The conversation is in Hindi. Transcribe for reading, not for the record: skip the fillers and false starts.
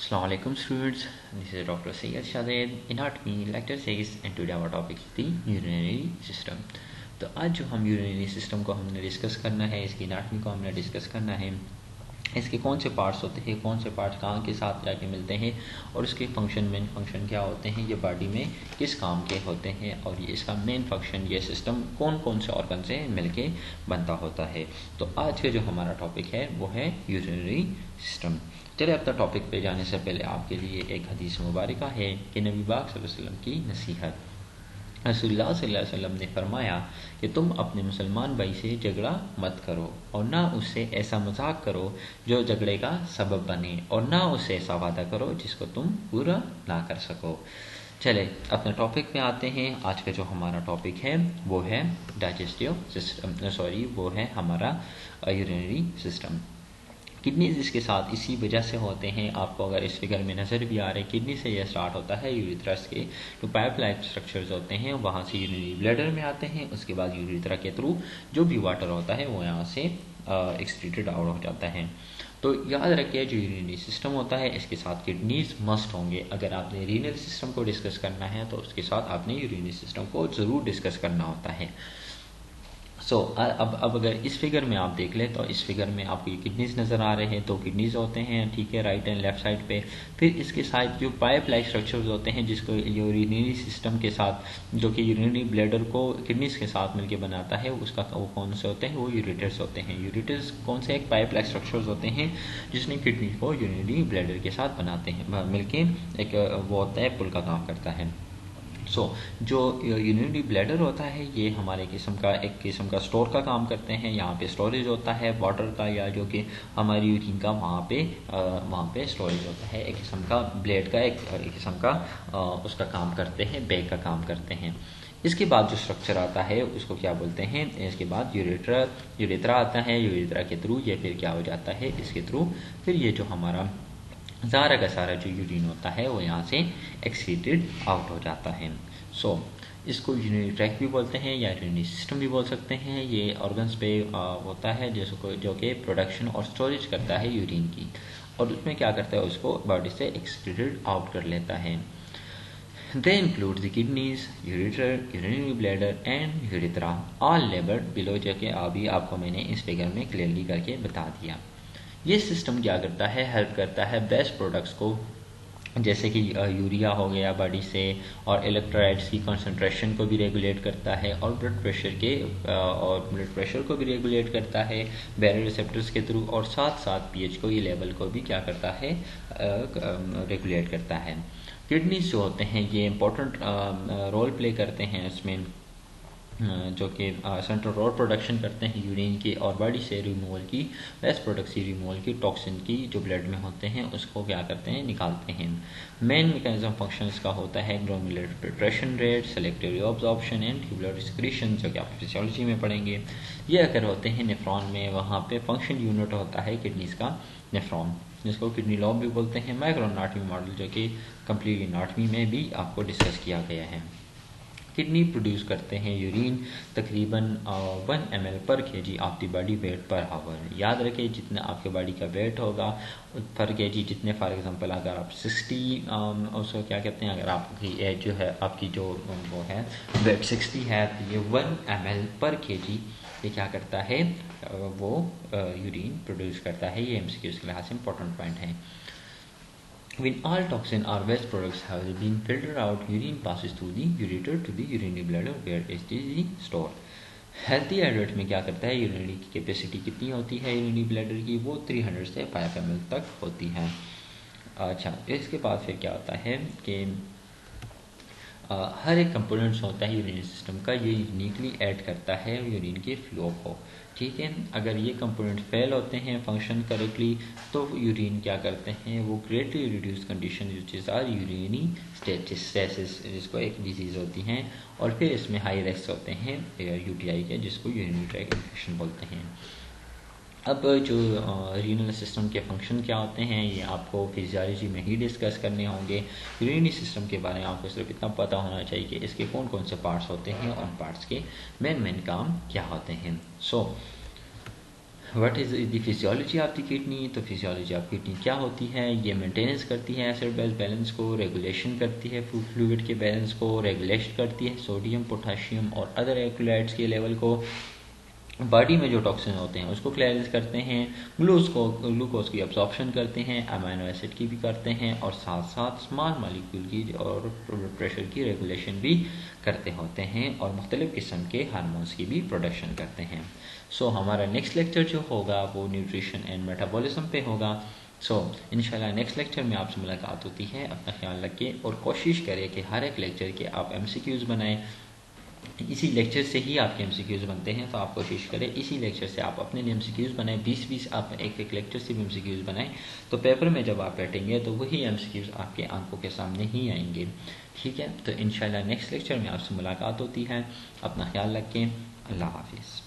Assalamu alaikum students, this is Dr. Sayyid Shadid in Anatomy lecture 6 and today our topic is the urinary system। तो आज जो हम यूरिनरी सिस्टम को हमने डिस्कस करना है, इसकी एनाटमी को हमने डिस्कस करना है, इसके कौन से पार्ट्स होते हैं, कौन से पार्ट्स कहाँ के साथ जाके मिलते हैं और उसके मेन फंक्शन क्या होते हैं, ये बॉडी में किस काम के होते हैं और ये इसका मेन फंक्शन, ये सिस्टम कौन कौन से ऑर्गन से मिलके बनता होता है। तो आज का जो हमारा टॉपिक है वो है यूरिनरी सिस्टम। चलिए अपना टॉपिक पे जाने से पहले आपके लिए एक हदीस मुबारका है कि नबी पाक सल्लल्लाहु अलैहि वसल्लम की नसीहत। रसूलुल्लाह सल्लल्लाहु अलैहि वसल्लम ने फरमाया कि तुम अपने मुसलमान भाई से झगड़ा मत करो और ना उससे ऐसा मजाक करो जो झगड़े का सबब बने और ना उससे ऐसा वादा करो जिसको तुम पूरा ना कर सको। चले अपने टॉपिक में आते हैं। आज का जो हमारा टॉपिक है वो है डाइजेस्टिव सिस्टम, वो है हमारा यूरिनरी सिस्टम। किडनीज इसके साथ इसी वजह से होते हैं, आपको अगर इस फिगर में नज़र भी आ रहे हैं, किडनी से यह स्टार्ट होता है। यूरिथ्रस के जो पाइप लाइक स्ट्रक्चर्स होते हैं वहाँ से यूरिनरी ब्लैडर में आते हैं, उसके बाद यूरिथ्रा के थ्रू जो भी वाटर होता है वो यहाँ से एक्सक्रीटेड आउट हो जाता है। तो याद रखिए जो यूरिनरी सिस्टम होता है इसके साथ किडनीज मस्ट होंगे। अगर आपने रीनल सिस्टम को डिस्कस करना है तो उसके साथ आपने यूरिनरी सिस्टम को ज़रूर डिस्कस करना होता है। अब अगर इस फिगर में आप देख लें तो इस फिगर में आपको ये किडनीज नज़र आ रहे हैं, तो किडनीज होते हैं, ठीक है, राइट एंड लेफ्ट साइड पे। फिर इसके साथ जो पाइप लाइक स्ट्रक्चर्स होते हैं जिसको यूरिनरी सिस्टम के साथ, जो कि यूरिनरी ब्लैडर को किडनीज के साथ मिलके बनाता है, उसका वो कौन से होते हैं, वो यूरेटर्स होते हैं। यूरेटर्स कौन से एक पाइप लाइक स्ट्रक्चर्स होते हैं जिसने किडनी को यूरिनरी ब्लैडर के साथ बनाते हैं, मिलके एक वो होता है, पुल का काम करता है। जो यूरिनरी ब्लैडर होता है ये हमारे एक किस्म का स्टोर का काम करते हैं। यहाँ पे स्टोरेज होता है वाटर का, या जो कि हमारी यूरिन का वहाँ पे स्टोरेज होता है। एक किस्म का ब्लेड का एक किस्म का उसका काम करते हैं, बैग का काम करते हैं। इसके बाद जो स्ट्रक्चर आता है उसको क्या बोलते हैं, इसके बाद यूरेथ्रा आता है। यूरेथ्रा के थ्रू ये फिर क्या हो जाता है, इसके थ्रू फिर ये जो हमारा सारा का सारा जो यूरिन होता है वो यहाँ से एक्सक्रीटेड आउट हो जाता है। इसको यूरिनरी ट्रैक्ट भी बोलते हैं या यूरिनरी सिस्टम भी बोल सकते हैं। ये ऑर्गन्स पे होता है जो कि प्रोडक्शन और स्टोरेज करता है यूरिन की, और उसमें क्या करता है, उसको बॉडी से एक्सक्रीटेड आउट कर लेता है। They include the kidneys, ureter, urinary bladder and urethra, all labeled below, जो कि अभी आपको मैंने इस फिगर में क्लियरली करके बता दिया। ये सिस्टम क्या करता है, हेल्प करता है बेस्ट प्रोडक्ट्स को, जैसे कि यूरिया हो गया बॉडी से, और इलेक्ट्रोलाइट्स की कंसंट्रेशन को भी रेगुलेट करता है, और ब्लड प्रेशर को भी रेगुलेट करता है बैरो रिसेप्टर्स के थ्रू, और साथ साथ पीएच को, ये लेवल को भी क्या करता है, रेगुलेट करता है। किडनीज जो होते हैं ये इंपॉर्टेंट रोल प्ले करते हैं इसमें, जो कि सेंट्रल रोड प्रोडक्शन करते हैं यूरिन की, और बॉडी से रिमूवल की, वेस्ट प्रोडक्ट से रिमूवल की, टॉक्सिन की जो ब्लड में होते हैं उसको क्या करते हैं, निकालते हैं। मेन मैकेनिज्म फंक्शन इसका होता है glomerular filtration rate, selective reabsorption and tubular excretion, जो कि आप फिजियोलॉजी में पढ़ेंगे। ये अगर होते हैं नेफ्रॉन में, वहाँ पे फंक्शन यूनिट होता है किडनीज का नेफ्रॉन, जिसको किडनी लॉब भी बोलते हैं। माइक्रो एनाटॉमी मॉडल जो कि कंप्लीट एनाटॉमी में भी आपको डिस्कस किया गया है। किडनी प्रोड्यूस करते हैं यूरिन तकरीबन 1 ml पर kg of the body weight per hour. याद रखें जितना आपके बॉडी का वेट होगा पर kg, जितने फॉर एग्जांपल अगर आप 60 उसको क्या कहते हैं, अगर आपकी एज जो है, आपकी जो वो है वेट 60 है, तो ये 1 ml पर kg ये क्या करता है, वो यूरिन प्रोड्यूस करता है। ये MCQ के लिहाज से इंपॉर्टेंट पॉइंट है। When all toxin or waste products have been filtered out, urine passes through the ureter to the urinary bladder where it is stored. Healthy adult में क्या करता है, यूरिनरी की कैपेसिटी कितनी होती है यूरिनरी ब्लैडर की, वो 300 से 5 ml तक होती है। अच्छा, इसके बाद फिर क्या होता है कि हर एक कंपोनेंट्स होता है यूरिनरी सिस्टम का, ये यूनिकली ऐड करता है यूरिन के फ्लो को, ठीक है। अगर ये कंपोनेंट फेल होते हैं फंक्शन करेक्टली तो यूरिन क्या करते हैं, वो greatly reduce condition which is are urinary stasis, जिसको एक डिजीज़ होती हैं, और फिर इसमें हाई रिस्क होते हैं UTI के, जिसको यूरिनरी ट्रैक्ट इन्फेक्शन बोलते हैं। अब जो रीनल सिस्टम के फंक्शन क्या होते हैं ये आपको फिजियोलॉजी में ही डिस्कस करने होंगे। यूरिनरी सिस्टम के बारे में आपको सिर्फ इतना पता होना चाहिए कि इसके कौन कौन से पार्ट्स होते हैं और पार्ट्स के मेन काम क्या होते हैं। What is the physiology of the kidney. तो फिजियोलॉजी ऑफ किडनी क्या होती है, ये मेंटेनेंस करती है एसिड बेस बैलेंस को, रेगुलेशन करती है फूड फ्लूइड के बैलेंस को, रेगुलेट करती है सोडियम पोटाशियम और अदर इलेक्ट्रोलाइट्स के लेवल को, बॉडी में जो टॉक्सिन होते हैं उसको क्लियरेंस करते हैं, ग्लूकोज की अब्जॉर्प्शन करते हैं, अमीनो एसिड की भी करते हैं, और साथ साथ स्मॉल मॉलिक्यूल की और ब्लड प्रेशर की रेगुलेशन भी करते होते हैं, और मुख्तलिफ़ किस्म के हार्मोन्स की भी प्रोडक्शन करते हैं। सो हमारा नेक्स्ट लेक्चर जो होगा वो न्यूट्रिशन एंड मेटाबॉलिज्म पे होगा। सो इंशाल्लाह नेक्स्ट लेक्चर में आपसे मुलाकात होती है। अपना ख्याल रखें और कोशिश करें कि हर एक लेक्चर के आप MCQs बनाएं। इसी लेक्चर से ही आपके MCQs बनते हैं, तो आप कोशिश करें इसी लेक्चर से आप अपने लिए MCQs बनाएं। 20-20 आप एक लेक्चर से भी MCQs बनाएं, तो पेपर में जब आप बैठेंगे तो वही MCQs आपके आंखों के सामने ही आएंगे। ठीक है, तो इंशाल्लाह नेक्स्ट लेक्चर में आपसे मुलाकात होती है। अपना ख्याल रखें। अल्लाह हाफिज़।